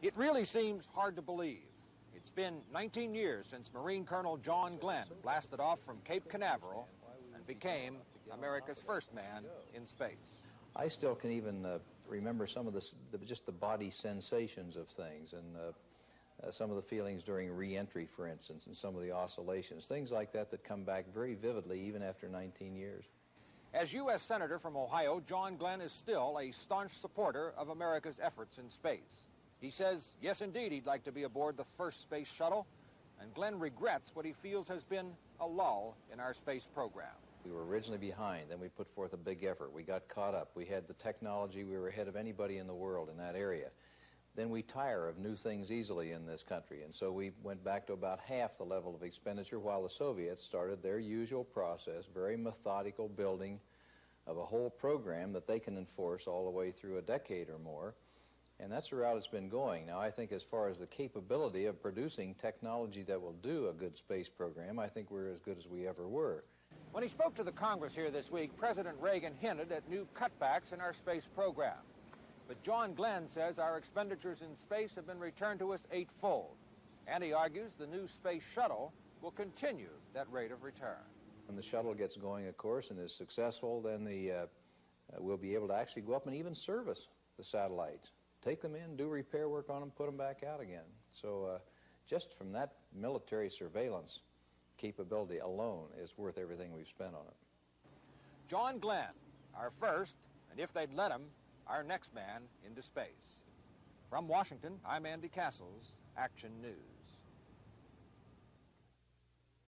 It really seems hard to believe. It's been 19 years since Marine Colonel John Glenn blasted off from Cape Canaveral and became America's first man in space. I still can even remember some of just the body sensations of things, and some of the feelings during re-entry, for instance, and some of the oscillations, things like that come back very vividly even after 19 years. As U.S. Senator from Ohio, John Glenn is still a staunch supporter of America's efforts in space. He says, yes, indeed, he'd like to be aboard the first space shuttle, and Glenn regrets what he feels has been a lull in our space program. We were originally behind, then we put forth a big effort. We got caught up. We had the technology. We were ahead of anybody in the world in that area. Then we tire of new things easily in this country, and so we went back to about half the level of expenditure while the Soviets started their usual process, very methodical building of a whole program that they can enforce all the way through a decade or more. And that's the route it's been going. Now, I think as far as the capability of producing technology that will do a good space program, I think we're as good as we ever were. When he spoke to the Congress here this week, President Reagan hinted at new cutbacks in our space program. But John Glenn says our expenditures in space have been returned to us eightfold. And he argues the new space shuttle will continue that rate of return. When the shuttle gets going, of course, and is successful, then we'll be able to actually go up and even service the satellites. Take them in, do repair work on them, put them back out again. So just from that military surveillance capability alone is worth everything we've spent on it. John Glenn, our first, and if they'd let him, our next man into space. From Washington, I'm Andy Castles, Action News.